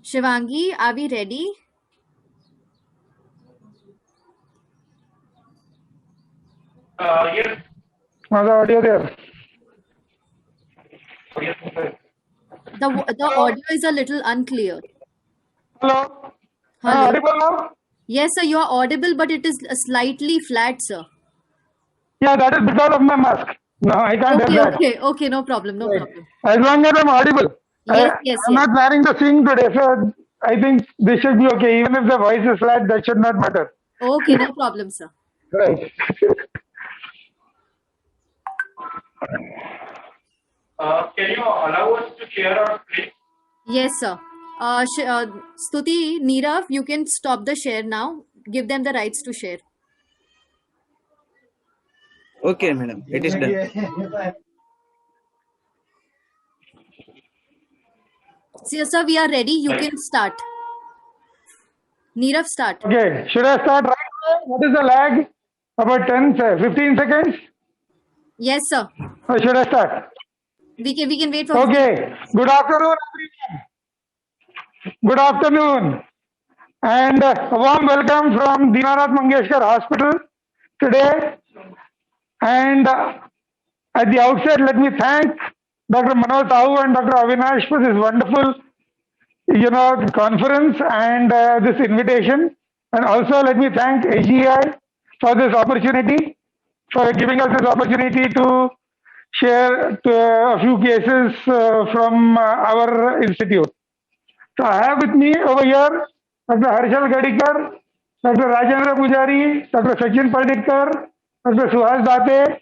Shivangi, are we ready? Yes. The audio there. The audio is a little unclear. Hello. Hello. Audible now? Yes, sir, you are audible, but it is slightly flat, sir. Yeah, that is because of my mask. No, I can't Okay, hear that. okay, no problem, no problem. As long as I'm audible. Yes. I'm not planning to sing today, so I think this should be okay. Even if the voice is flat, that should not matter. Okay, no problem, sir. Right. Can you allow us to share our screen? Yes, sir. Stuti, Nirav, you can stop the share now. Give them the rights to share. Okay, madam. It is done. Sir, we are ready. You can start. Nirav, start. Okay. Should I start right now? What is the lag? About 15 seconds? Yes, sir. Or should I start? We can wait for. Okay. Good afternoon, everyone. Good afternoon. And a warm welcome from Dinanath Mangeshkar Hospital today. And at the outset, let me thank Dr. Manoj Sahu and Dr. Avinash for this wonderful, conference and this invitation. And also let me thank AGI for this opportunity, for giving us this opportunity to share a few cases from our institute. So I have with me over here Dr. Harshal Gadikar, Dr. Rajendra Pujari, Dr. Sachin Pardikar, Dr. Suhas Date,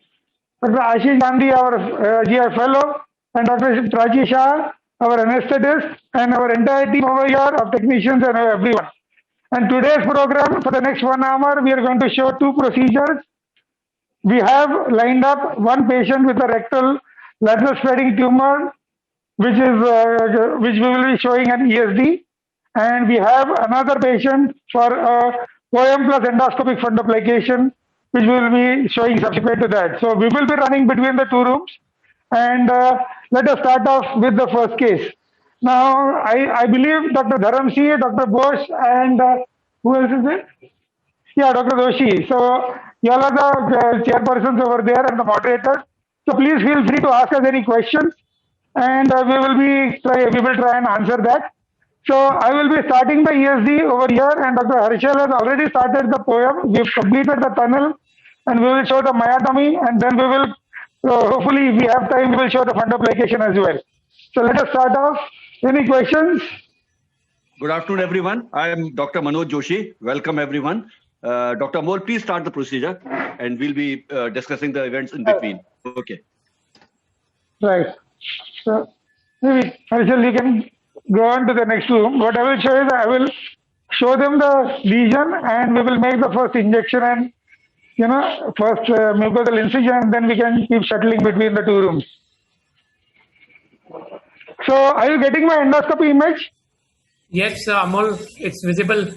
Dr. Ashish Gandhi, our GI fellow, and Dr. Raji Shah, our anesthetist, and our entire team over here of technicians and everyone. And today's program, for the next 1 hour, we are going to show 2 procedures. We have lined up one patient with a rectal lateral spreading tumor, which we will be showing an ESD, and we have another patient for OM plus endoscopic fundoplication, which we will be showing subsequent to that. So we will be running between the 2 rooms, and let us start off with the first case. Now, I believe Dr. Dharamsi, Dr. Bose, and who else is there? Yeah, Dr. Doshi. So you all are the chairpersons over there and the moderators. So please feel free to ask us any questions, and we will try and answer that. So I will be starting the ESD over here, and Dr. Harshal has already started the poem. We've completed the tunnel, and we will show the myotomy, and then we will, hopefully, if we have time, we will show the fundoplication as well. So let us start off. Any questions? Good afternoon, everyone. I am Dr. Manoj Joshi. Welcome, everyone. Dr. Amol, please start the procedure, and we'll be discussing the events in between. Okay. Right. So maybe Harshal, you can go on to the next room. What I will show is I will show them the lesion, and we will make the first injection and first mucosal incision, and then we can keep shuttling between the 2 rooms. So are you getting my endoscopy image? Yes, Amol, it's visible.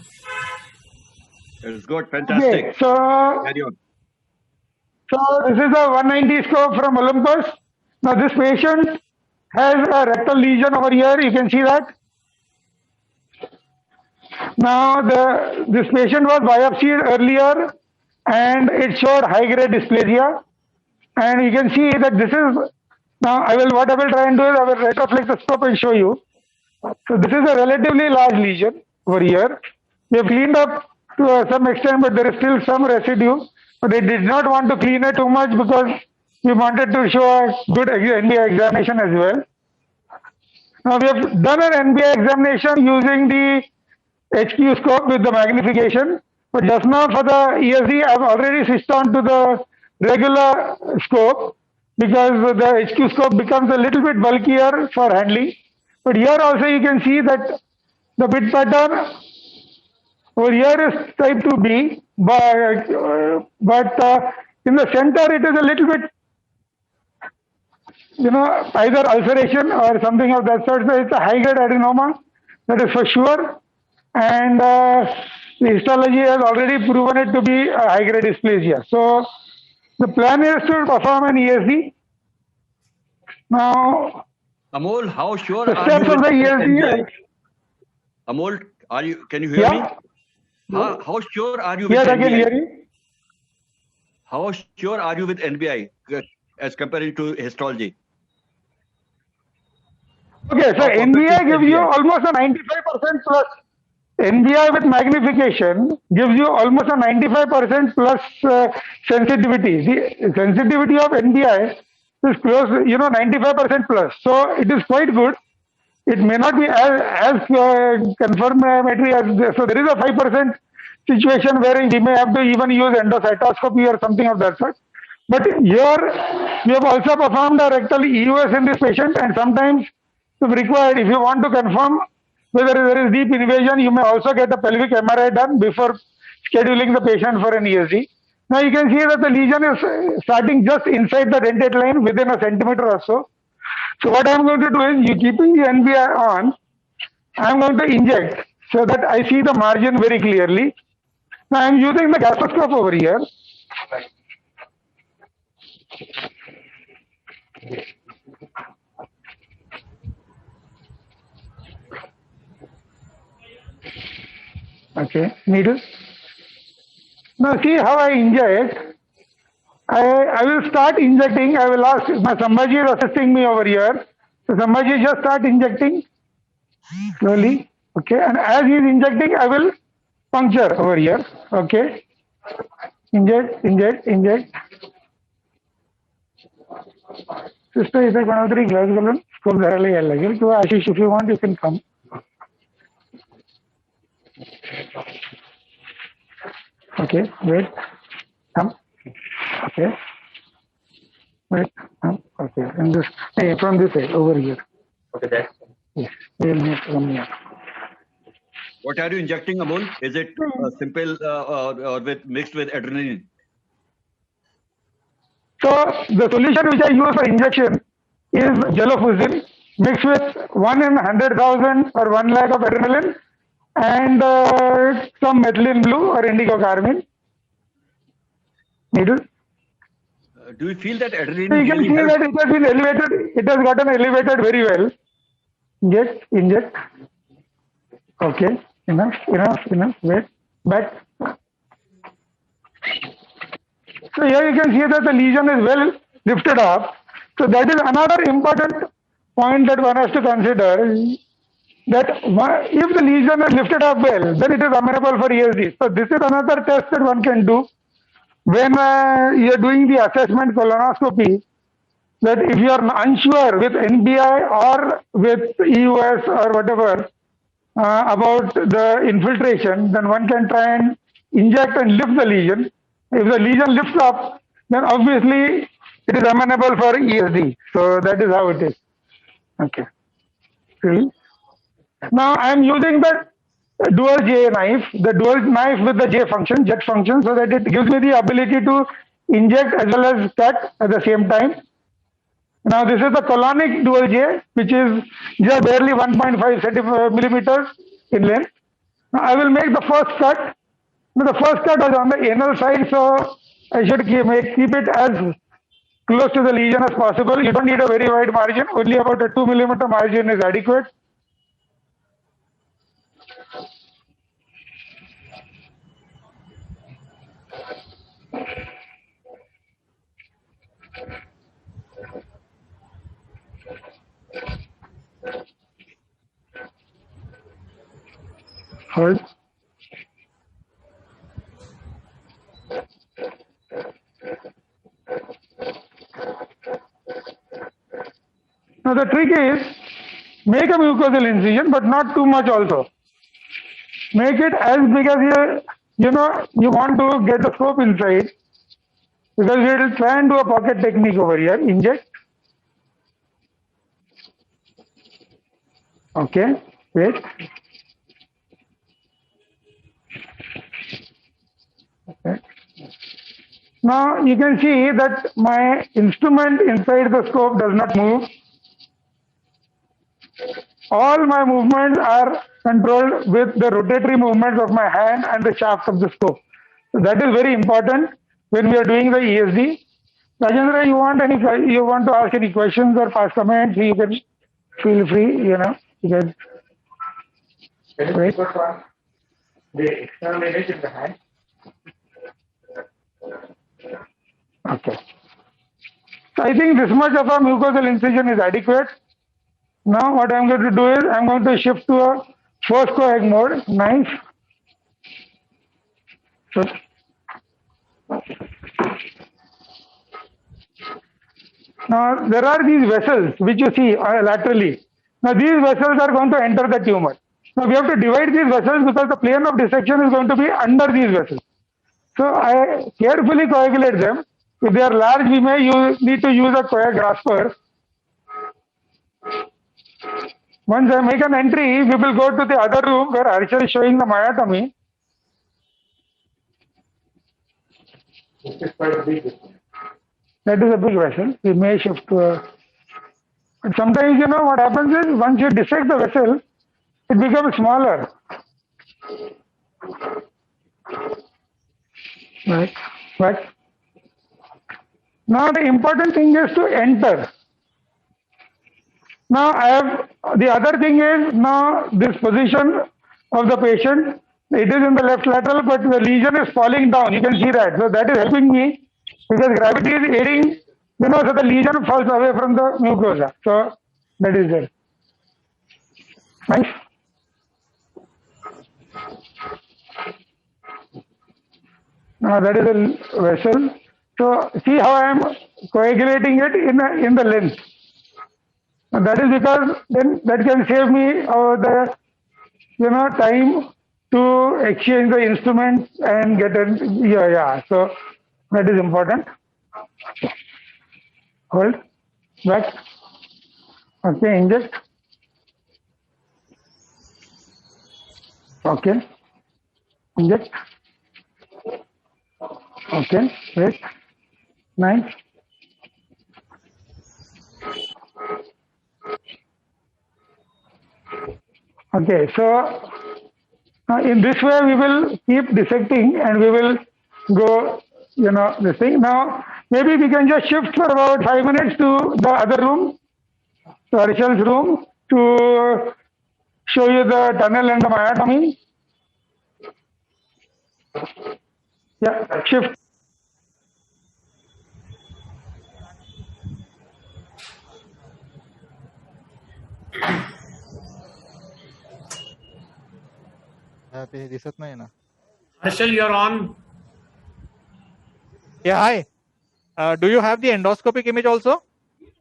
It's good. Fantastic. Okay, so carry on. So this is a 190 scope from Olympus. Now this patient has a rectal lesion over here. You can see that. Now this patient was biopsied earlier, and it showed high-grade dysplasia. And you can see that this is, now what I will try and do is I will retroflex the scope and show you. So this is a relatively large lesion over here. We have cleaned up to some extent, but there is still some residue. But they did not want to clean it too much because we wanted to show a good NBI examination as well. Now we have done an NBI examination using the HQ scope with the magnification. But just now for the ESD, I have already switched on to the regular scope because the HQ scope becomes a little bit bulkier for handling. But here also you can see that the bit pattern over here is type 2B, but in the center it is a little bit, either ulceration or something of that sort. So it's a high-grade adenoma, that is for sure. And the histology has already proven it to be a high-grade dysplasia. So the plan is to perform an ESD. Now, Amol, how sure the are steps you of the with ESD? Amol, can you hear me? How sure are you with Yes, I can NBI? hear you. How sure are you with NBI as compared to histology? Okay, so How perfect NBI is gives you NBI? almost a 95% plus. NBI with magnification gives you almost a 95% plus sensitivity. The sensitivity of NBI is close, 95% plus. So it is quite good. It may not be as confirmatory as this. So there is a 5% situation where we may have to even use endocytoscopy or something of that sort. But here we have also performed a rectal EUS in this patient, and sometimes if required, if you want to confirm whether there is deep invasion, you may also get a pelvic MRI done before scheduling the patient for an ESG. Now you can see that the lesion is starting just inside the dentate line within a centimeter or so. So what I am going to do is, you keeping the NBI on, I am going to inject so that I see the margin very clearly. Now I am using the gastroscope over here. Okay, needle. Now see how I inject. I will start injecting. I will ask, my Sambhaji is assisting me over here. So Sambhaji, just start injecting slowly. Okay, and as he is injecting, I will puncture over here. Okay, inject, inject, inject. Sister, is one of the glass balloon? Scope there. So Ashish, if you want, you can come. Okay, wait. Come. Okay. Wait. Come. Okay. And this, hey, from this side, over here. Okay, that's Yes. We'll make from here. What are you injecting, Amol? Is it simple or mixed with adrenaline? So the solution which I use for injection is gelofuscin mixed with 1 in 100,000 or 1 lakh of adrenaline and some methylene blue or indigo carmine. Needle. Do you feel that adrenaline So you can really see helps? that it has been elevated. It has gotten elevated very well. Inject, inject. Okay, enough, enough, enough. Wait, back. So here you can see that the lesion is well lifted up. So that is another important point that one has to consider, that if the lesion is lifted up well, then it is amenable for ESD. So this is another test that one can do when you are doing the assessment colonoscopy, that if you are unsure with NBI or with EUS or whatever about the infiltration, then one can try and inject and lift the lesion. If the lesion lifts up, then obviously it is amenable for ESD. So that is how it is. Okay. See? Now I am using the dual J knife, the dual knife with the J function, jet function, so that it gives me the ability to inject as well as cut at the same time. Now this is the colonic dual J, which is just barely 1.5 millimeters in length. Now I will make the first cut. Now the first cut is on the anal side, so I should keep it as close to the lesion as possible. You don't need a very wide margin, only about a 2 millimeter margin is adequate. Hold. Now the trick is, make a mucosal incision, but not too much also. Make it as big as you want to get the scope inside, because we will try and do a pocket technique over here. Inject. Okay, wait. Okay. Now you can see that my instrument inside the scope does not move. All my movements are controlled with the rotatory movements of my hand and the shaft of the scope. So that is very important when we are doing the ESD. Rajendra, you want to ask any questions or pass comments? You can feel free, you can. Wait. The external image in the hand. Okay. So I think this much of a mucosal incision is adequate. Now what I'm going to do is I'm going to shift to a first coag mode, knife. So, now there are these vessels which you see laterally. Now these vessels are going to enter the tumor. Now we have to divide these vessels because the plane of dissection is going to be under these vessels. So I carefully coagulate them. If they are large, we may need to use a coag grasper. Once I make an entry, we will go to the other room where Arshal is showing the myotomy. That is a big vessel. We may shift to a... But sometimes, you know, what happens is once you dissect the vessel, it becomes smaller. Right. Right. Now the important thing is to enter. Now I have, the other thing is, now this position of the patient, it is in the left lateral, but the lesion is falling down. You can see that. So that is helping me because gravity is aiding, you know, so the lesion falls away from the mucosa. So that is there. Nice. Now that is a vessel. So see how I am coagulating it in the length. And that is because then that can save me the, you know, time to exchange the instruments and get it. Yeah. So that is important. Hold. Back. Okay, inject. Okay. Inject. Okay. Wait. Nice. Okay, so in this way we will keep dissecting and we will go, you know, this thing. Now, maybe we can just shift for about 5 minutes to the other room, to Arshal's room, to show you the tunnel and the myotomy. Yeah, shift. ते दिसत नाही ना. Harshal, you're on. Yeah, hi. Do you have the endoscopic image also?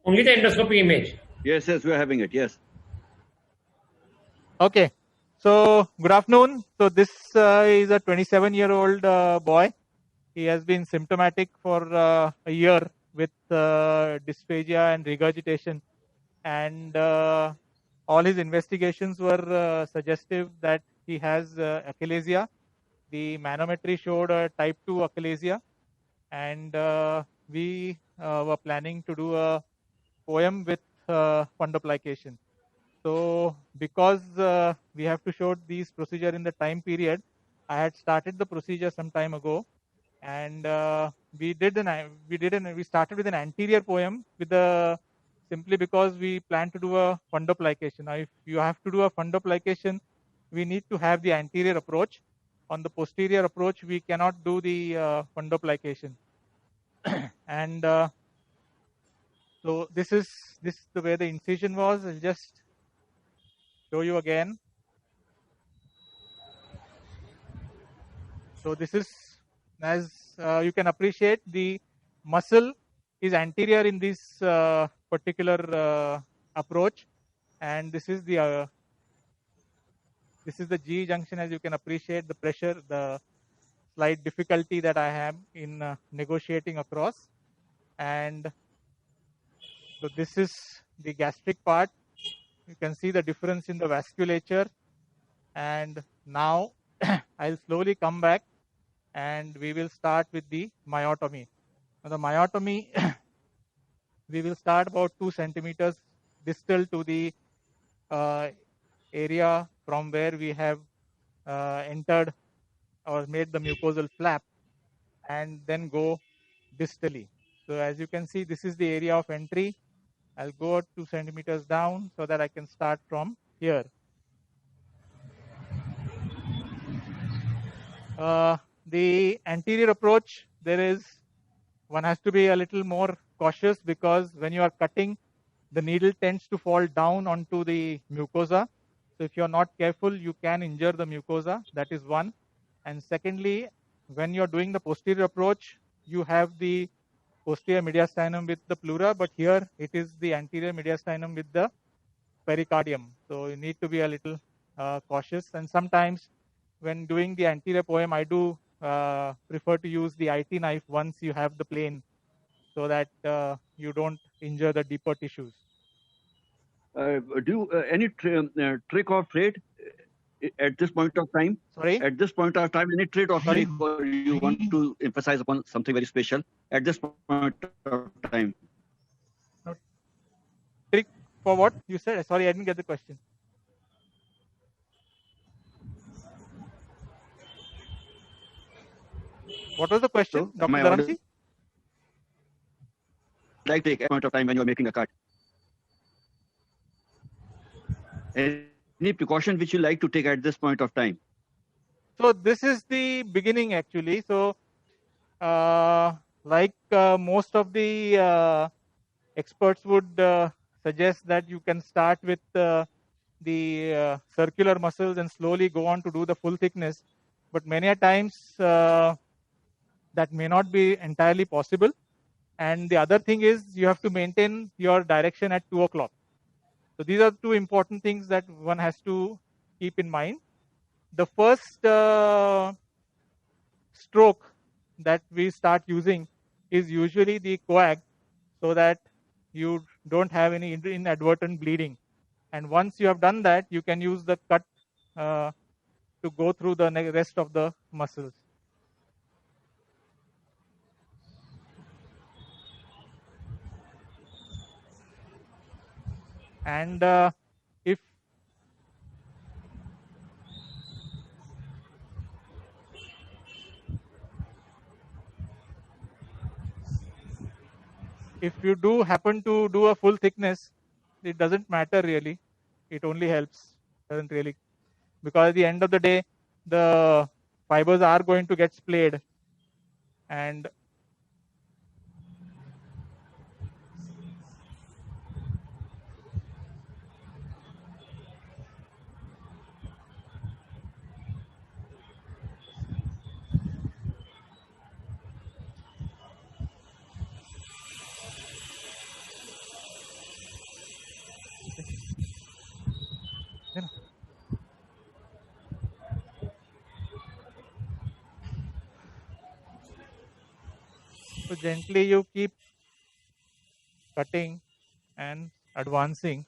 Only the endoscopy image. Yes, we are having it. Yes. Okay. So, good afternoon. So, this is a 27-year-old boy. He has been symptomatic for a year with dysphagia and regurgitation. And all his investigations were suggestive that he has achalasia. The manometry showed a type 2 achalasia. And we were planning to do a poem with fundoplication. So because we have to show these procedure in the time period, I had started the procedure some time ago, and we started with an anterior poem with simply because we plan to do a fundoplication. Now, if you have to do a fundoplication, we need to have the anterior approach. On the posterior approach, we cannot do the fundoplication. And so this is the way the incision was. I'll just show you again. So this is, as you can appreciate, the muscle is anterior in this particular approach, and this is the G junction. As you can appreciate, the pressure, the slight difficulty that I have in negotiating across. And so this is the gastric part. You can see the difference in the vasculature. And now I'll slowly come back and we will start with the myotomy. Now the myotomy, we will start about 2 centimeters distal to the area from where we have entered or made the mucosal flap, and then go distally. So as you can see, this is the area of entry. I'll go 2 centimeters down so that I can start from here. The anterior approach, one has to be a little more cautious because when you are cutting, the needle tends to fall down onto the mucosa. So if you are not careful, you can injure the mucosa. That is one. And secondly, when you are doing the posterior approach, you have the posterior mediastinum with the pleura, but here it is the anterior mediastinum with the pericardium. So you need to be a little cautious. And sometimes when doing the anterior poem, I do prefer to use the IT knife once you have the plane, so that you don't injure the deeper tissues. Do any trick or trade at this point of time? Sorry? At this point of time, any trade or Sorry? trick, or you want to emphasize upon something very special at this point of time? Trick for what you said? Sorry, I didn't get the question. What was the question, So, am Dr. I audible? Dharamsi? Like take at point of time when you are making a cut. Any precaution which you like to take at this point of time? So this is the beginning actually. So like most of the experts would suggest that you can start with the circular muscles and slowly go on to do the full thickness. But many a times that may not be entirely possible. And the other thing is you have to maintain your direction at 2 o'clock. So these are two important things that one has to keep in mind. The first stroke that we start using is usually the coag, so that you don't have any inadvertent bleeding. And once you have done that, you can use the cut to go through the rest of the muscles. And if you do happen to do a full thickness, it doesn't matter really. It only helps. Doesn't really, because at the end of the day, the fibers are going to get splayed, and so gently you keep cutting and advancing.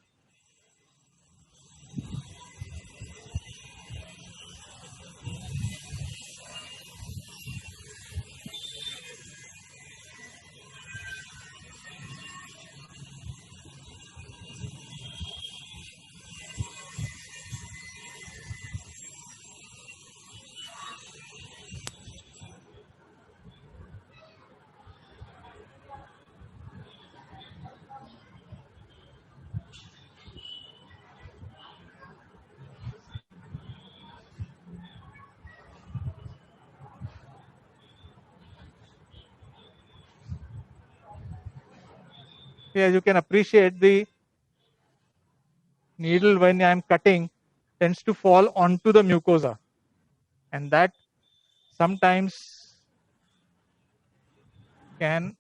Yeah, you can appreciate the needle when I am cutting tends to fall onto the mucosa, and that sometimes can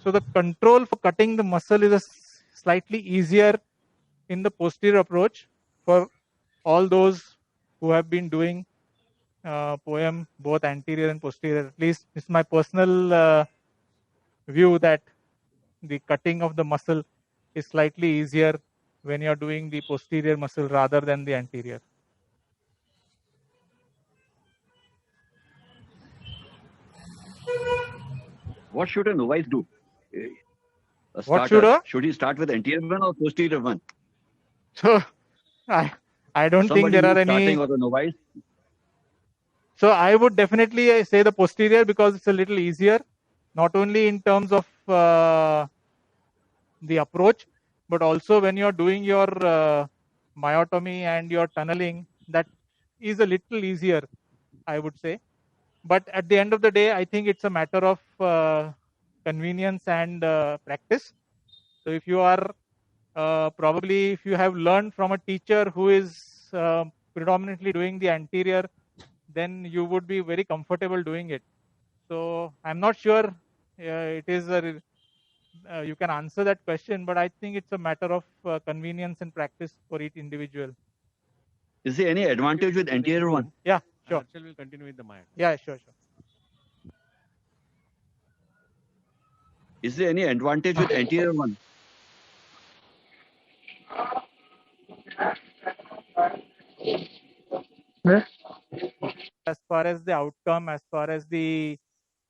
so the control for cutting the muscle is slightly easier in the posterior approach for all those who have been doing poem both anterior and posterior. At least it's my personal view that the cutting of the muscle is slightly easier when you're doing the posterior muscle rather than the anterior. What should a novice do? What should he start with anterior one or posterior one? So I don't think there are any starting or a novice. So I would definitely say the posterior because it's a little easier, not only in terms of the approach, but also when you're doing your myotomy and your tunneling, that is a little easier, I would say. But at the end of the day, I think it's a matter of convenience and practice. So if you are probably, if you have learned from a teacher who is predominantly doing the anterior, then you would be very comfortable doing it. So I'm not sure it is you can answer that question, but I think it's a matter of convenience and practice for each individual. Is there any advantage with anterior one? Yeah, sure. Harshal will continue with the myotomy. Yeah, sure. Is there any advantage with anterior one? Yeah. As far as the outcome, as far as the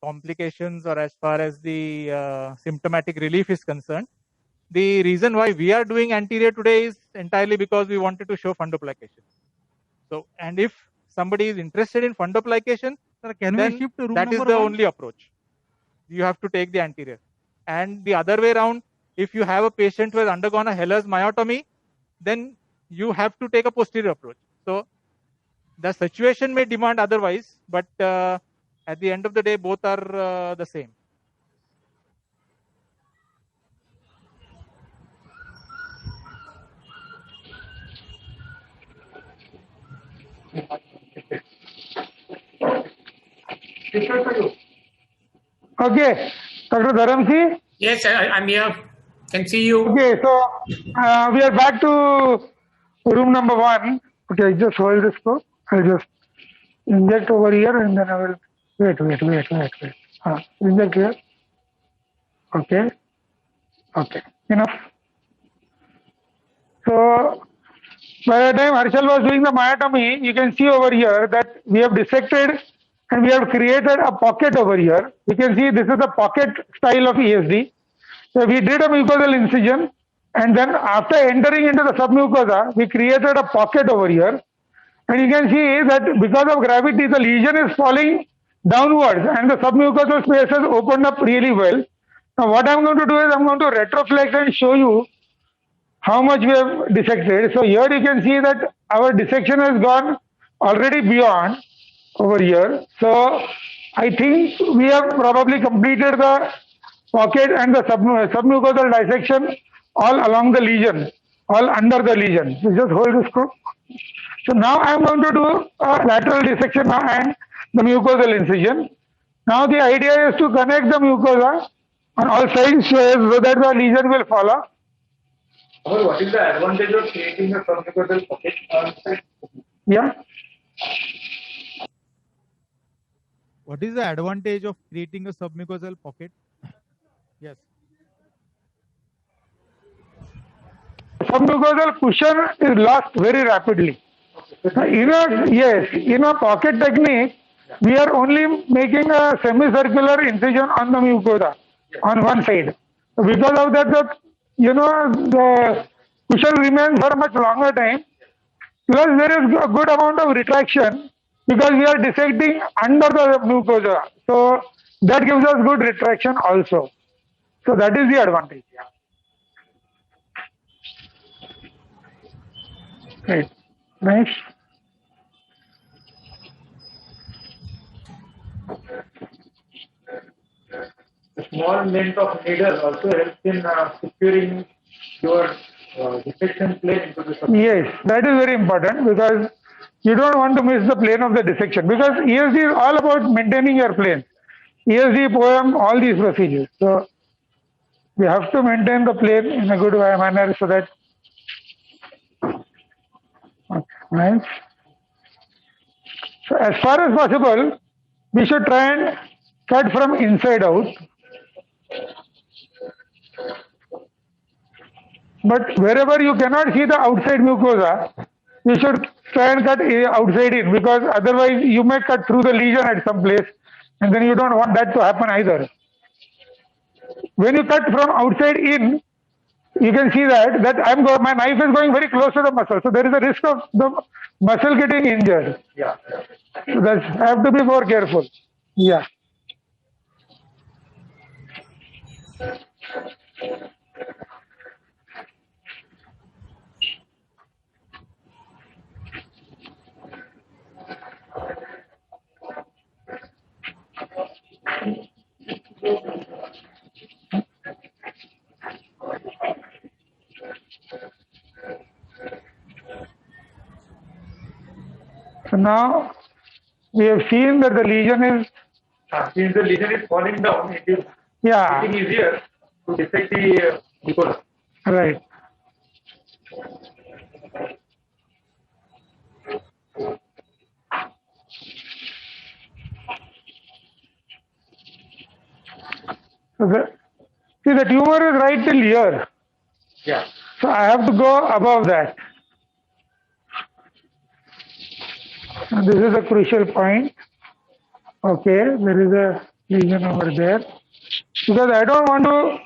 complications, or as far as the symptomatic relief is concerned, the reason why we are doing anterior today is entirely because we wanted to show fundoplication. So, and if somebody is interested in fundoplication, Can then we shift to room that is number the one? only approach. You have to take the anterior. And the other way around, if you have a patient who has undergone a Heller's myotomy, then you have to take a posterior approach. So the situation may demand otherwise, but at the end of the day, both are the same. Okay, Dr. Dharamsi. Yes, I'm here. Can see you. Okay, so we are back to room number one. Okay, just hold this scope. I'll just inject over here and then I will wait. Inject here. Okay. Okay. Enough. So by the time Harshal was doing the myotomy, you can see over here that we have dissected and we have created a pocket over here. You can see this is the pocket style of ESD. So we did a mucosal incision, and then after entering into the submucosa, we created a pocket over here. And you can see that because of gravity, the lesion is falling downwards and the submucosal space has opened up really well. Now what I'm going to do is I'm going to retroflex and show you how much we have dissected. So here you can see that our dissection has gone already beyond over here. So I think we have probably completed the pocket and the submucosal dissection all along the lesion, all under the lesion. So just hold the screw. So now I am going to do a lateral dissection now and the mucosal incision. Now the idea is to connect the mucosa on all sides so that the lesion will follow. What is the advantage of creating a submucosal pocket outside? Yeah. What is the advantage of creating a submucosal pocket? Yes. Submucosal cushion is lost very rapidly. In a pocket technique, we are only making a semicircular incision on the mucosa on one side. Because of that, the cushion remains for a much longer time. Plus, there is a good amount of retraction because we are dissecting under the mucosa. So that gives us good retraction also. So that is the advantage. Right. Nice. The small length of needle also helps in securing your dissection plane into the submucosa. Yes, that is very important because you don't want to miss the plane of the dissection because ESD is all about maintaining your plane. ESD, poem, all these procedures. So we have to maintain the plane in a good manner so that. Okay, nice. So as far as possible, we should try and cut from inside out. But wherever you cannot see the outside mucosa, you should try and cut outside in because otherwise you may cut through the lesion at some place and then you don't want that to happen either. When you cut from outside in, you can see that my knife is going very close to the muscle. So there is a risk of the muscle getting injured. Yeah. So I have to be more careful. Yeah. So now we have seen that the lesion is, Since the lesion is falling down, it is yeah, getting easier to dissect the decoder. right. So see, the tumor is right till here. Yeah. So I have to go above that. And this is a crucial point. Okay, there is a lesion over there. Because I don't want to,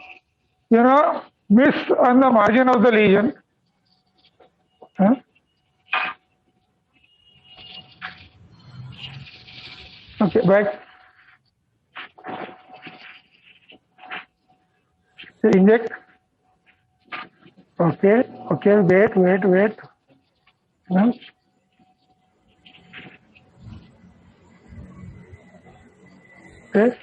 miss on the margin of the lesion. Huh? Okay, back. So inject. Okay, wait. Huh? Okay.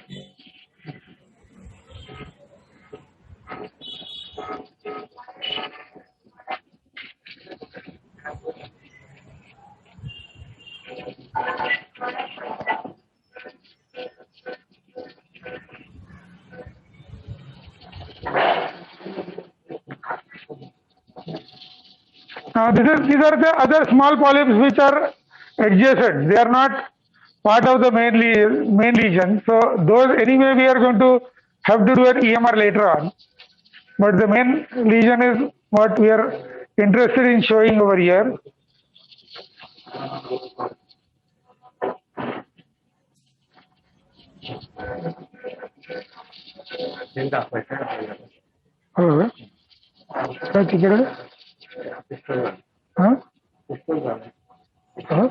Now these are the other small polyps which are adjacent. They are not part of the main lesion. So those anyway we are going to have to do an EMR later on. But the main lesion is what we are interested in showing over here. Oh, काय तिकडे? Huh? Huh?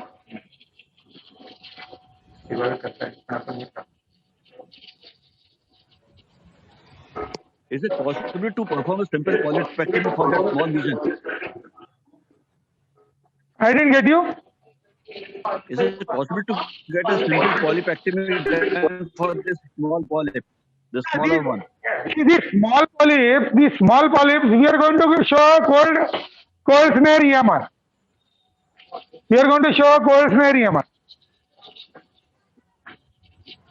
Is it possible to perform a simple polypectomy for that small lesion? I didn't get you. Is it possible to get a simple polypectomy done for this small polyp, the smaller one? See, these small polyps, we are going to show a cold snare EMR. We are going to show a cold snare EMR.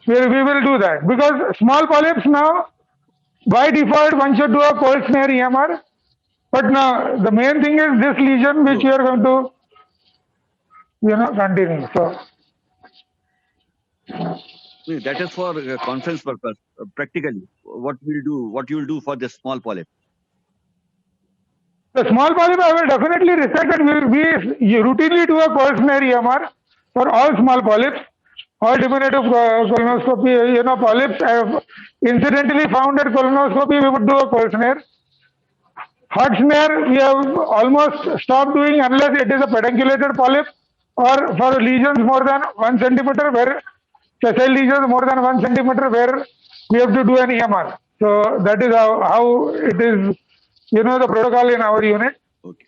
We will do that because small polyps now, by default, one should do a cold snare EMR. But now the main thing is this lesion which we are going to, continue. So That is for conference purpose. Practically, what you will do for this small polyp? the small polyp I will definitely resect and we routinely do a cold snare EMR for all small polyps. All diminutive colonoscopy, polyps have incidentally found at colonoscopy, we would do a cold snare. Hot snare, we have almost stopped doing unless it is a pedunculated polyp or for lesions more than 1 centimeter where sessile lesions more than 1 centimeter where we have to do an EMR. So that is how it is, the protocol in our unit. Okay.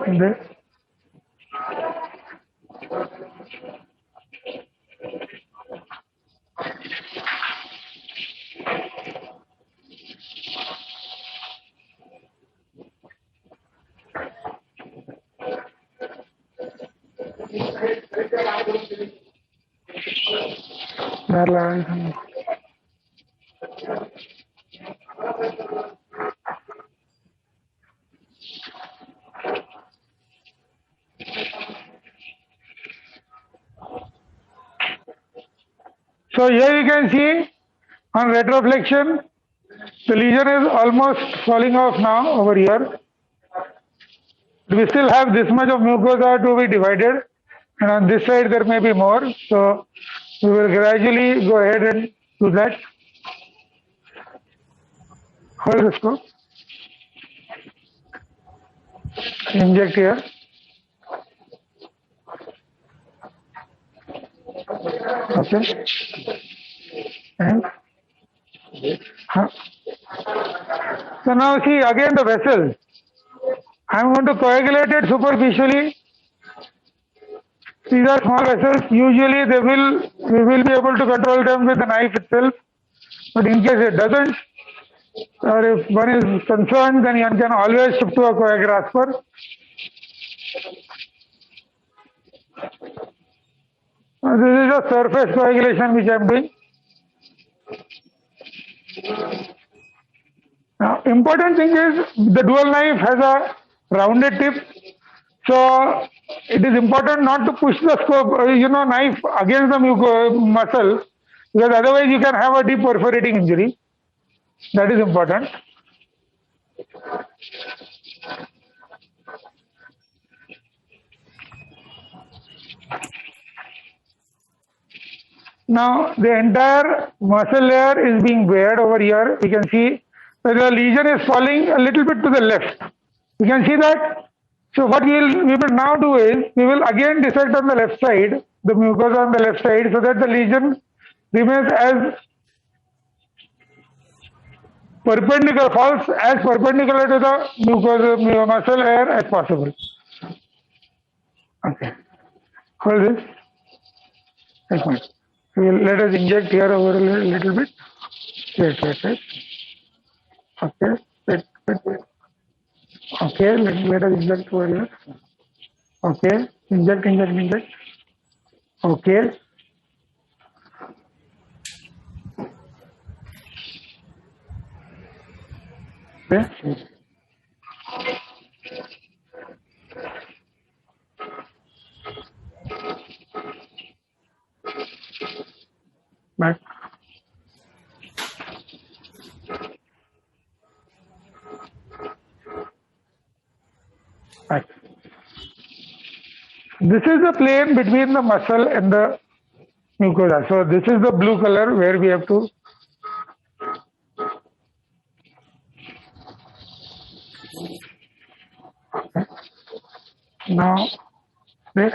And then, so here you can see on retroflexion, the lesion is almost falling off now over here. We still have this much of mucosa to be divided, and on this side there may be more. So we will gradually go ahead and do that. Hold the scope. Inject here. Okay. And so now see again the vessel. I'm going to coagulate it superficially. These are small vessels. Usually we will be able to control them with the knife itself. But in case it doesn't, or if one is concerned, then one can always shift to a coagrasper. This is a surface coagulation which I am doing. Now, important thing is the dual knife has a rounded tip, so it is important not to push the knife against the muscle, because otherwise you can have a deep perforating injury. That is important. Now the entire muscle layer is being bared over here. We can see that the lesion is falling a little bit to the left. You can see that. So what we will now do is we will again dissect on the left side, the mucosa on the left side, so that the lesion remains as perpendicular, falls as perpendicular to the mucosa muscle layer as possible. Okay. Hold this. Let us inject here over a little bit. Wait. Okay. Wait. Okay. Let us inject over here. Okay. Inject. Okay. Okay. Back. Back. This is the plane between the muscle and the mucosa. So this is the blue color where we have to now this.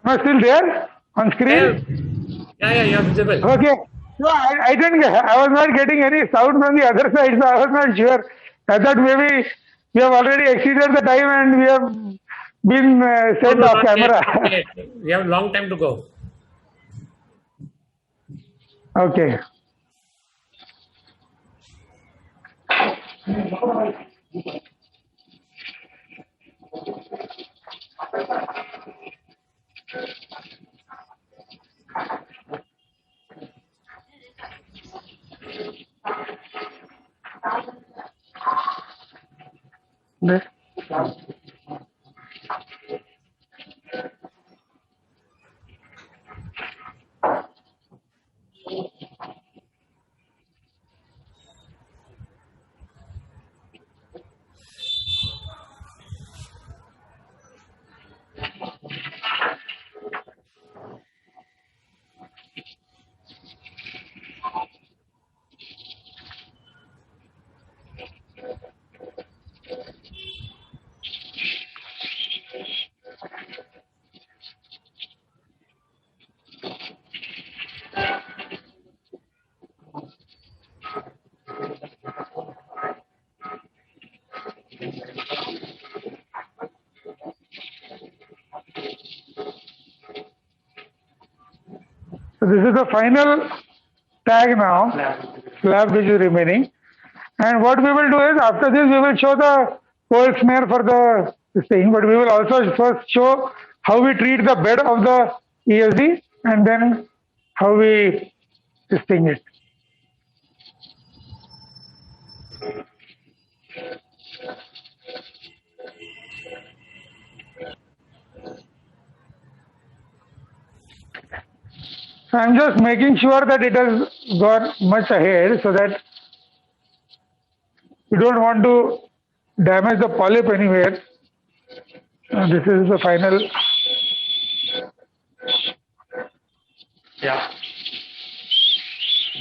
Am I still there on screen? Yeah, you're visible. Okay. No, I didn't. I was not getting any sound from the other side, so I was not sure. I thought maybe we have already exceeded the time and we have been sent off camera. Yet. We have a long time to go. Okay. This. So this is the final tag now, slab which is remaining. And what we will do is, after this we will show the cold smear for this thing, but we will also first show how we treat the bed of the ESD and then how we sting it. So I'm just making sure that it has gone much ahead so that we don't want to damage the polyp anywhere. This is the final. Yeah.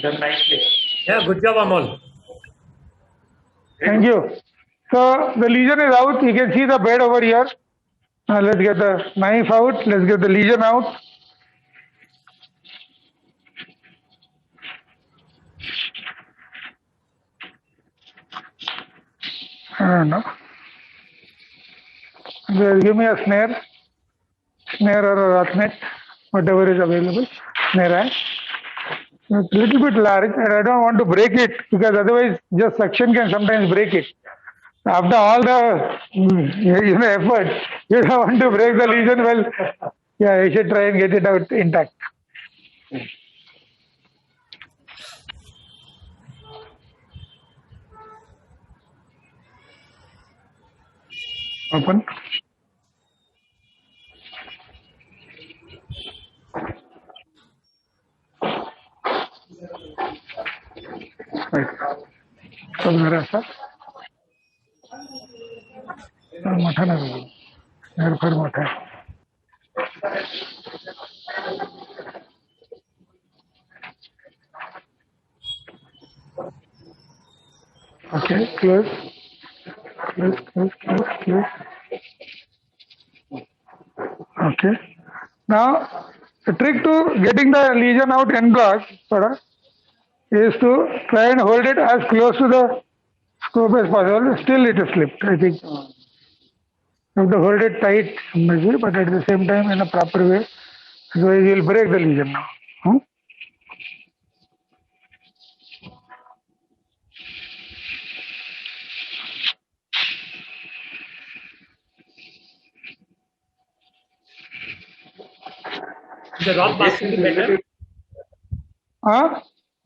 Done nicely. Yeah, good job, Amol. Thank you. So the lesion is out. You can see the bed over here. Now let's get the knife out. Let's get the lesion out. I don't know. Just give me a snare or a rock net, whatever is available. Snare. It's a little bit large, and I don't want to break it because otherwise, just suction can sometimes break it. After all the effort, you don't want to break the lesion. Well, yeah, you should try and get it out intact. Open. Right. सब जरा सा मोठा नाही घर फार मोठा आहे. Okay, close. Okay. Now, the trick to getting the lesion out en bloc is to try and hold it as close to the scope as possible. Still, it is slipped. I think you have to hold it tight, maybe, but at the same time in a proper way. Otherwise, you will break the lesion now. The rock basket be better.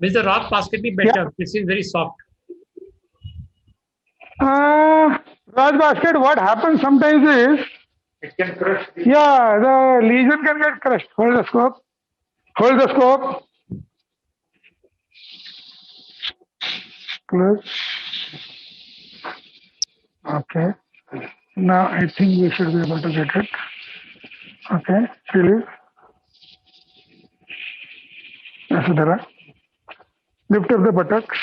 Will the rock basket be better? Yeah. This is very soft. Raj basket, what happens sometimes is, It can crush. yeah, the lesion can get crushed. Hold the scope. Hold the scope. Close. Okay. Now I think we should be able to get it. Okay. Release. Asudara. Lift up the buttocks.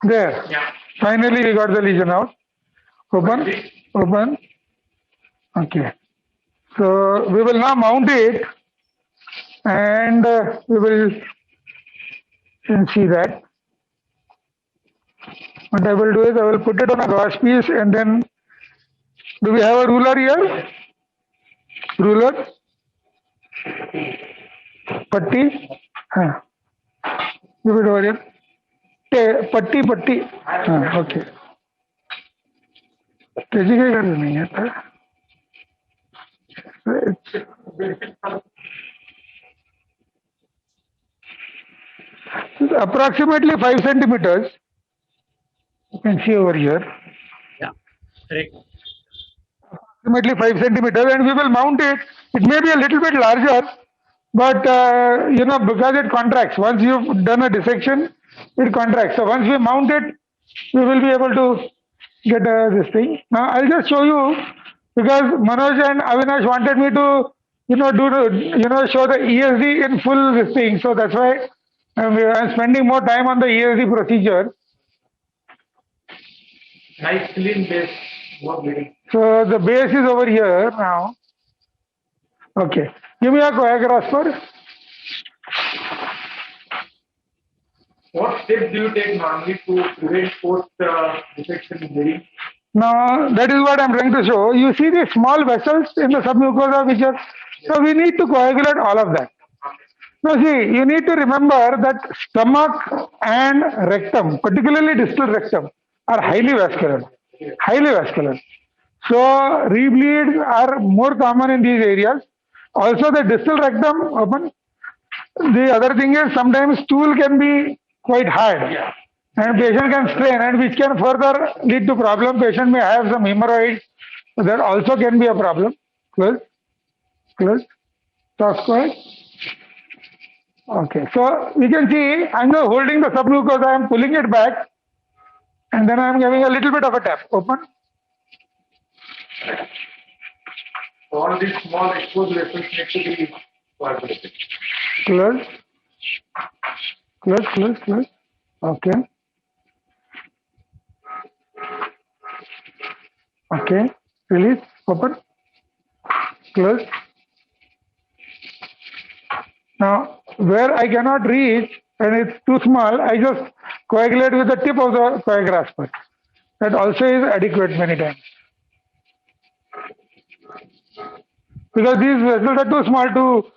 There. Yeah. Finally, we got the lesion out. Open. Open. Okay. So we will now mount it, and we will see that. What I will do is I will put it on a gauze piece, and then do we have a ruler here? Ruler? Patti? Give it over here. Patti. Okay. त्याची काही गरज नाही आता. It's approximately 5 centimeters. You can see over here. Yeah, correct. Approximately 5 centimeters, and we will mount it. It may be a little bit larger, but because it contracts. Once you've done a dissection, it contracts. So once we mount it, we will be able to get this thing. Now I'll just show you, because Manoj and Avinash wanted me to, show the ESD in full this thing. So that's why I'm spending more time on the ESD procedure. Nice clean base. More bleeding. So the base is over here now. Okay. Give me a coagrasper. What steps do you take normally to prevent post dissection bleeding? Now that is what I'm trying to show. You see the small vessels in the submucosa which are, so we need to coagulate all of that. Now see, you need to remember that stomach and rectum, particularly distal rectum, are highly vascular. Highly vascular. So rebleeds are more common in these areas. Also the distal rectum open. The other thing is sometimes stool can be quite hard. Yeah. And patient can strain, and which can further lead to problem. Patient may have some hemorrhoids. So that also can be a problem. Close. Talk quiet. Okay. So you can see I'm now holding the submucosa, I'm pulling it back, and then I'm giving a little bit of a tap. Open. So all these small exposed vessels need to be coagulated. Close. Close, close, close. Okay. Okay. Release. Open. Close. Now, where I cannot reach and it's too small, I just coagulate with the tip of the coagrasper. That also is adequate many times. Because these vessels are too small to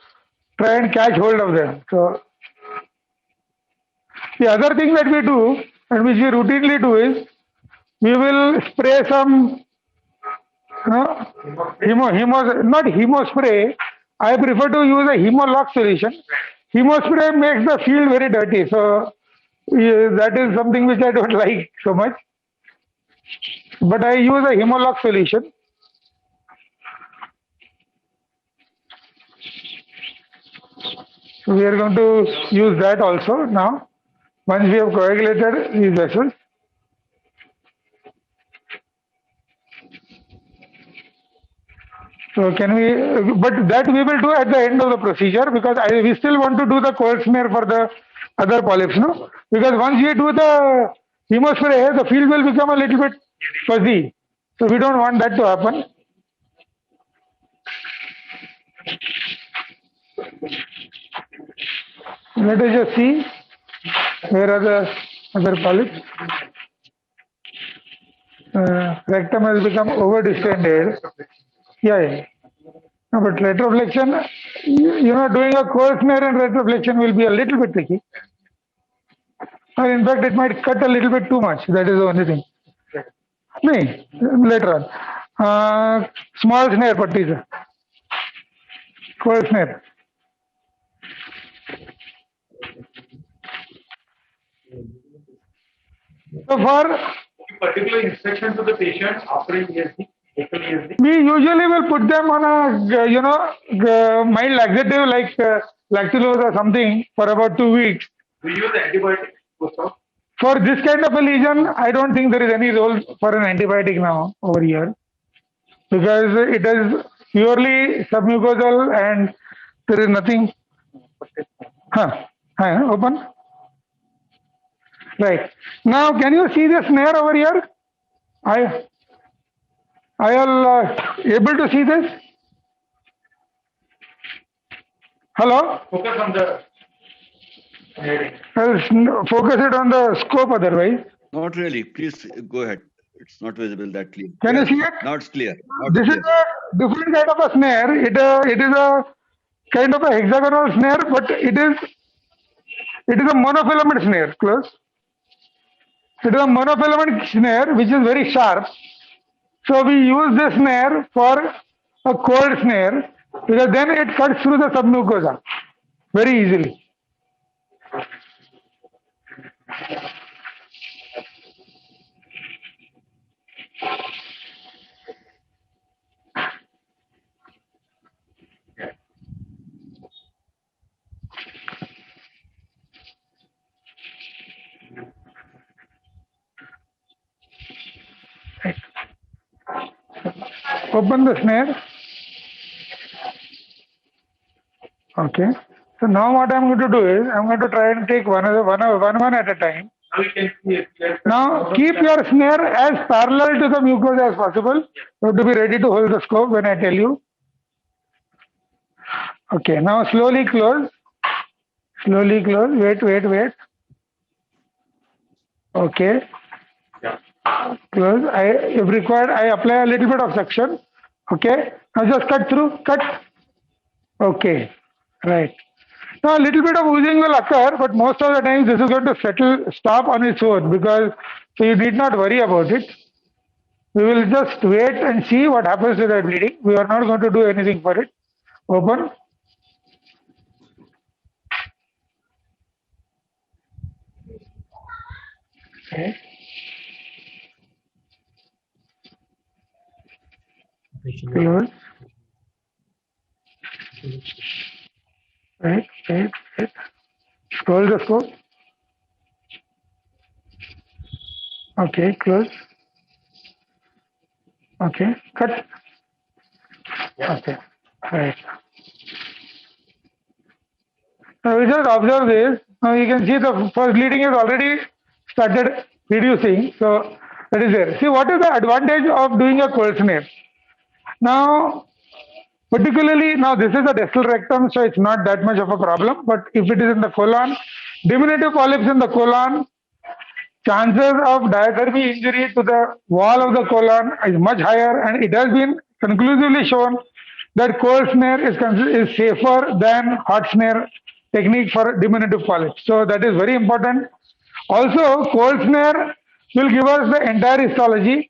try and catch hold of them. So, the other thing that we do and which we routinely do is we will spray some not hemo spray. I prefer to use a hemolock solution. Hemo spray makes the field very dirty. So that is something which I don't like so much. But I use a hemolock solution. So we are going to use that also now. Once we have coagulated these vessels. So can we, but that we will do at the end of the procedure because we still want to do the cold smear for the other polyps, no? Because once we do the hemospray, the field will become a little bit fuzzy. So we don't want that to happen. Let us just see where are the other polyps. Rectum has become over distended. Yeah. No, but retroflexion, doing a cold smear and retroflexion will be a little bit tricky. Or in fact, it might cut a little bit too much. That is the only thing. No, later on. Small snare putties. Cold snare. So for Particular instruction to the patient after ESD. We usually will put them on a, mild laxative like lactulose or something for about 2 weeks. We use antibiotics for this kind of a lesion. I don't think there is any role for an antibiotic now over here because it is purely submucosal and there is nothing. Open. Right. Now, can you see the snare over here? I am able to see this? Hello? Focus on the focus it on the scope otherwise. Not really. Please go ahead. It's not visible that clear. Can you see it? Now it's clear. This is a different kind of a snare. It is a kind of a hexagonal snare, but it is a monofilament snare. Close. It is a monofilament snare which is very sharp. So we use this snare for a cold snare because then it cuts through the submucosa very easily. Open the snare. Okay. So now what I'm going to do is I'm going to try and take one at a time. Now you can see it. Now keep your snare as parallel to the mucosa as possible. You have to be ready to hold the scope when I tell you. Okay. Now slowly close. Slowly close. Wait. Okay. Close. If required, I apply a little bit of suction. Okay. Now just cut through. Cut. Okay. Right. Now a little bit of oozing will occur, but most of the time this is going to stop on its own because so you need not worry about it. We will just wait and see what happens to that bleeding. We are not going to do anything for it. Open. Okay. Close. Wait. Scroll the scope. Okay, close. Okay, cut. Okay, right. Now we just observe this. Now you can see the first bleeding is already started reducing. So that is there. See, what is the advantage of doing a cold snare? Now, particularly now this is a distal rectum, so it's not that much of a problem. But if it is in the colon, diminutive polyps in the colon, chances of diathermy injury to the wall of the colon is much higher, and it has been conclusively shown that cold snare is safer than hot snare technique for diminutive polyps. So that is very important. Also, cold snare will give us the entire histology,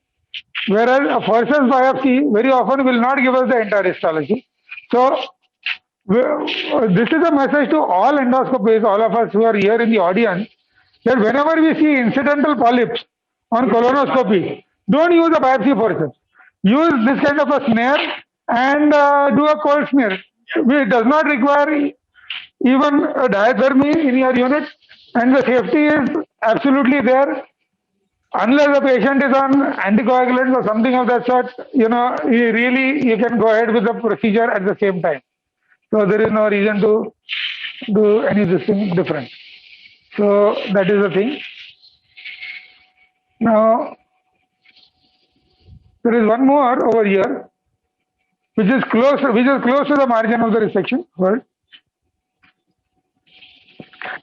whereas a Forson's biopsy very often will not give us the entire histology. So this is a message to all endoscopists, all of us who are here in the audience, that whenever we see incidental polyps on colonoscopy, don't use a biopsy forceps. Use this kind of a snare and do a cold snare. It does not require even a diathermy in your unit, and the safety is absolutely there. Unless the patient is on anticoagulants or something of that sort, you can go ahead with the procedure at the same time. So there is no reason to do any this thing different. So that is the thing. Now there is one more over here, which is close to the margin of the resection. Right?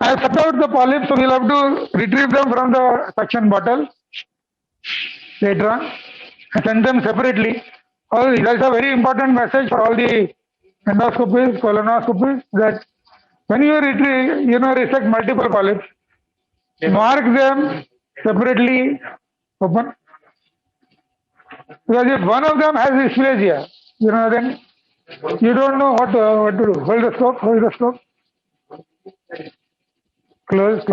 I have cut out the polyps, so we'll have to retrieve them from the suction bottle later on and send them separately. That's a very important message for all the endoscopists, colonoscopists, that when you resect multiple polyps, mark them separately, open. Because if one of them has dysplasia, then you don't know what to do. Hold the scope. Close.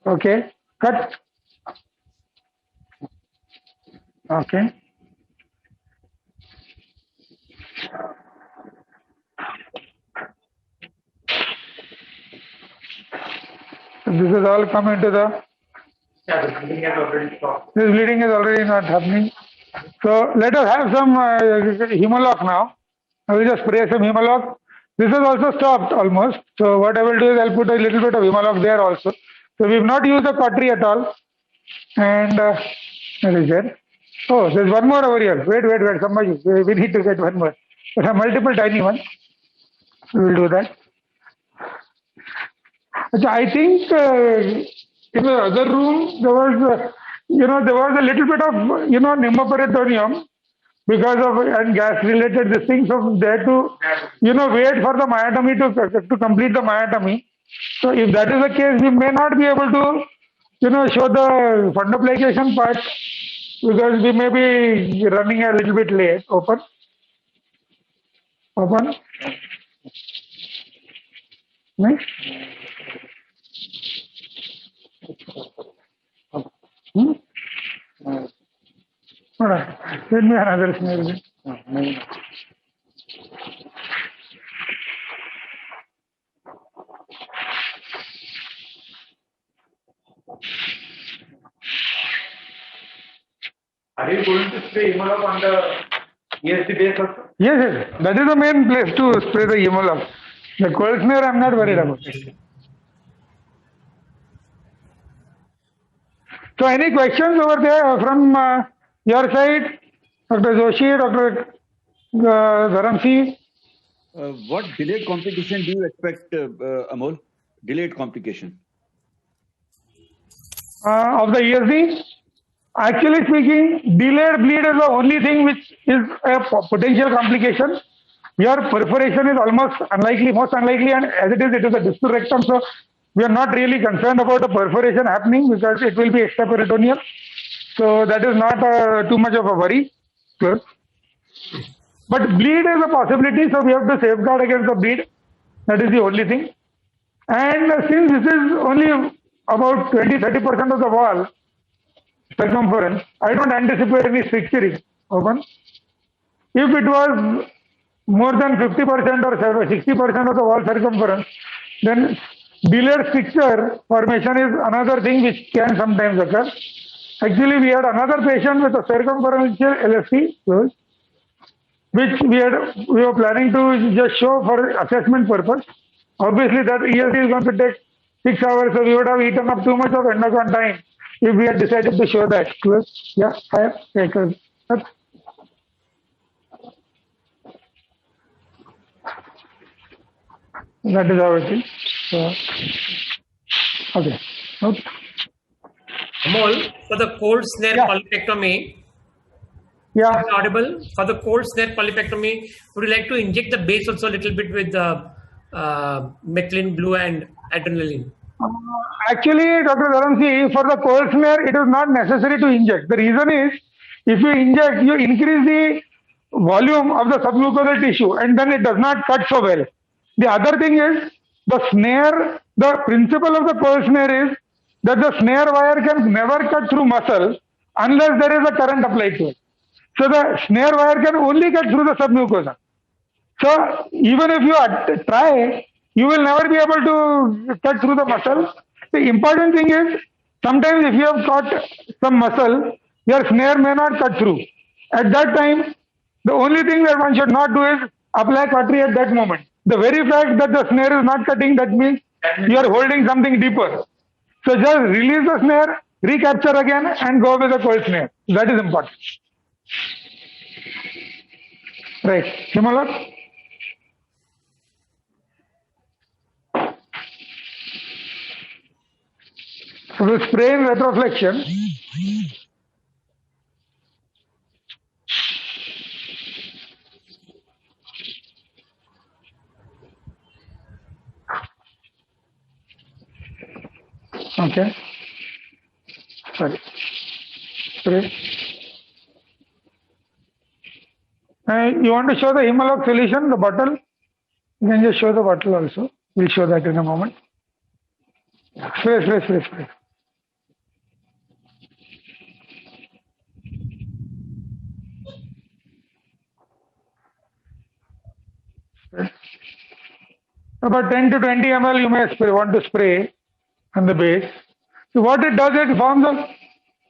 Okay, cut. Okay. So this is all come into the. Yeah, the bleeding has already stopped. This bleeding is already not happening. So let us have some Humalog now. I will just spray some Humalog. This has also stopped almost. So what I will do is I'll put a little bit of Humalog there also. So we have not used the cautery at all. And that is there. Oh, there's one more over here. Wait. Somebody, we need to get one more. There are multiple tiny ones. We will do that. I think in the other room there was, there was a little bit of, pneumoperitoneum because of gas-related this thing. So they had to, wait for the myotomy to complete the myotomy. So if that is the case, we may not be able to, show the fundoplication part because we may be running a little bit late. Open. Next. Alright, send me another snare. Are you going to spray Humalog on the ESD base also? Yes. That is the main place to spray the Humalog. The cold snare, I'm not worried about. So any questions over there from your side, Dr. Joshi, Dr. Dharamsi? What delayed complication do you expect, Amol? Delayed complication? Of the ESD? Actually speaking, delayed bleed is the only thing which is a potential complication. Your perforation is most unlikely, and as it is a distal rectum, so we are not really concerned about the perforation happening because it will be extraperitoneal. So that is not too much of a worry. Clear? But bleed is a possibility, so we have to safeguard against the bleed. That is the only thing. And since this is only about 20-30% of the wall circumference, I don't anticipate any stricturing. Open. If it was more than 50% or 60% of the wall circumference, then delayed stricture formation is another thing which can sometimes occur. Actually, we had another patient with a circumferential LFT, which we were planning to just show for assessment purpose. Obviously, that ELT is going to take 6 hours, so we would have eaten up too much of Endogon time if we had decided to show that. Yeah, that is how it is. So, okay. Oops. Amol, for the cold snare Yeah. polypectomy, Yeah. is it audible? For the cold snare polypectomy, would you like to inject the base also a little bit with methylene blue and adrenaline? Actually, Dr. Dharamsi, for the cold snare, it is not necessary to inject. The reason is, if you inject, you increase the volume of the submucosal tissue and then it does not cut so well. The other thing is, the snare, the principle of the cold snare is that the snare wire can never cut through muscle unless there is a current applied to it. So the snare wire can only cut through the submucosa. So even if you try, you will never be able to cut through the muscle. The important thing is, sometimes if you have caught some muscle, your snare may not cut through. At that time, the only thing that one should not do is apply cautery at that moment. The very fact that the snare is not cutting, that means you are holding something deeper. So just release the snare, recapture again and go with the cold snare. That is important. Right. Hemalock? So the spray in retroflexion. Okay. Sorry. Spray. You want to show the Hemalock solution, the bottle? You can just show the bottle also. We'll show that in a moment. Spray. About 10 to 20 ml you may want to spray on the base. So what it does, it forms a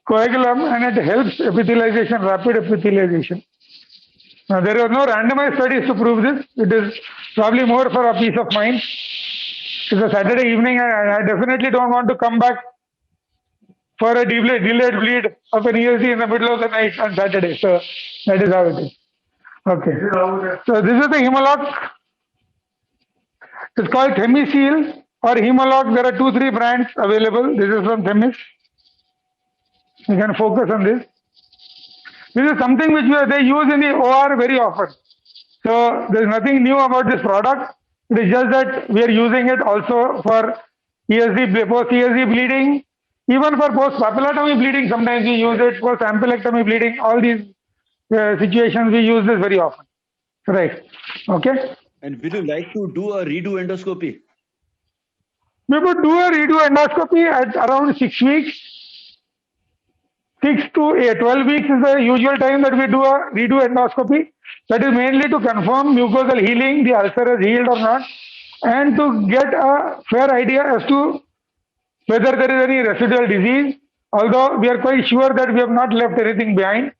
coagulum and it helps epithelialization, rapid epithelialization. Now there are no randomized studies to prove this. It is probably more for a peace of mind. It's a Saturday evening and I definitely don't want to come back for a delayed bleed of an ESD in the middle of the night on Saturday. So that is how it is. Okay. So this is the Hemalock. It's called Themisil or Hemalock. There are 2-3 brands available. This is from Themis. You can focus on this. This is something which they use in the OR very often. So there is nothing new about this product. It is just that we are using it also for ESD, post-ESD bleeding. Even for post-papillotomy bleeding, sometimes we use it. Post-ampullectomy bleeding, all these situations, we use this very often. Right. Okay. And will you like to do a redo endoscopy? We would do a redo endoscopy at around 6 weeks. 6 to 12 weeks is the usual time that we do a redo endoscopy. That is mainly to confirm mucosal healing, the ulcer has healed or not, and to get a fair idea as to whether there is any residual disease, although we are quite sure that we have not left anything behind.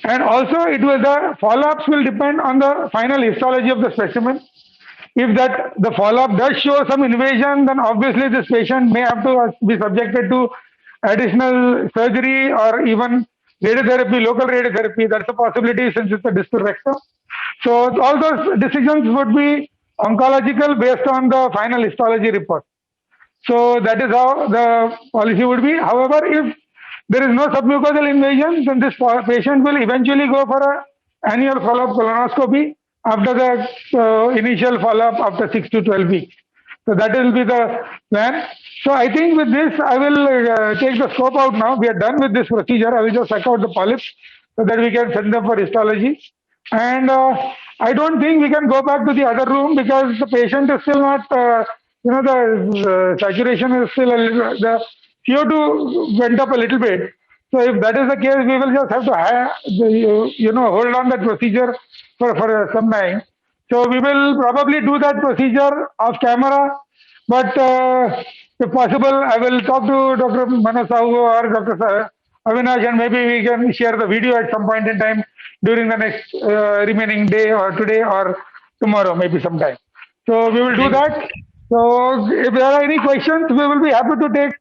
And also the follow-ups will depend on the final histology of the specimen. If the follow-up does show some invasion, then obviously this patient may have to be subjected to additional surgery or even radiotherapy, local radiotherapy. That's a possibility since it's a distal rectum. So all those decisions would be oncological based on the final histology report. So that is how the policy would be. However, if there is no submucosal invasion, then this patient will eventually go for an annual follow-up colonoscopy after the initial follow-up after 6 to 12 weeks. So that will be the plan. So I think with this, I will take the scope out now. We are done with this procedure. I will just suck out the polyps so that we can send them for histology. And I don't think we can go back to the other room because the patient is still not, the saturation is still a little, the CO2 went up a little bit. So if that is the case, we will just have to, hold on that procedure for some time. So we will probably do that procedure off camera. But if possible, I will talk to Dr. Manoj Sahu or Dr. Avinash, and maybe we can share the video at some point in time during the next remaining day, or today or tomorrow, maybe sometime. So we will do that. So if there are any questions, we will be happy to take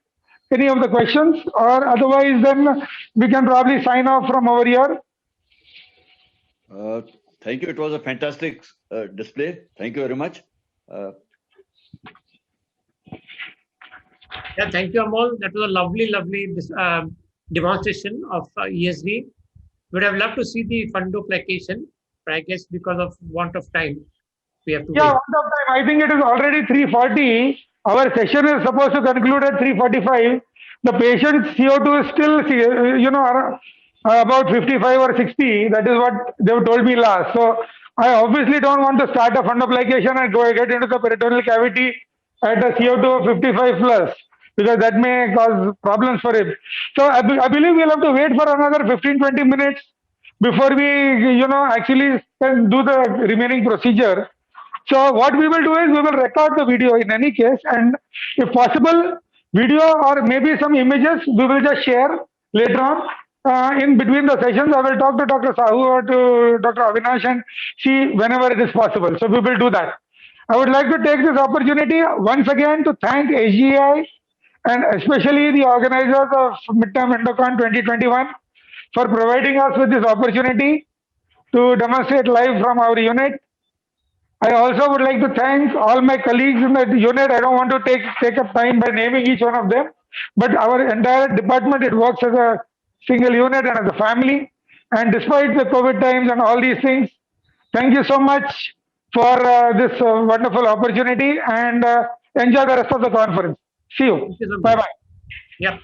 any of the questions, or otherwise then we can probably sign off from over here. Thank you. It was a fantastic display. Thank you very much. Yeah, thank you, Amol. That was a lovely demonstration of ESD. Would have loved to see the fundoplication, but I guess because of want of time, we have to Yeah, wait. one of time. I think it is already 3:40. Our session is supposed to conclude at 3:45. The patient's CO2 is still, about 55 or 60. That is what they've told me last. So I obviously don't want to start a fundoplication and get into the peritoneal cavity at a CO2 of 55 plus, because that may cause problems for him. So I believe we'll have to wait for another 15-20 minutes before we, actually can do the remaining procedure. So what we will do is we will record the video in any case, and if possible, video or maybe some images we will just share later on. In between the sessions, I will talk to Dr. Sahu or to Dr. Avinash and see whenever it is possible. So we will do that. I would like to take this opportunity once again to thank AGI and especially the organizers of Midterm Endocon 2021 for providing us with this opportunity to demonstrate live from our unit. I also would like to thank all my colleagues in the unit. I don't want to take up time by naming each one of them, but our entire department, it works as a single unit and as a family. And despite the COVID times and all these things, thank you so much for this wonderful opportunity, and enjoy the rest of the conference. See you. Thank you so much. Bye-bye. Yep.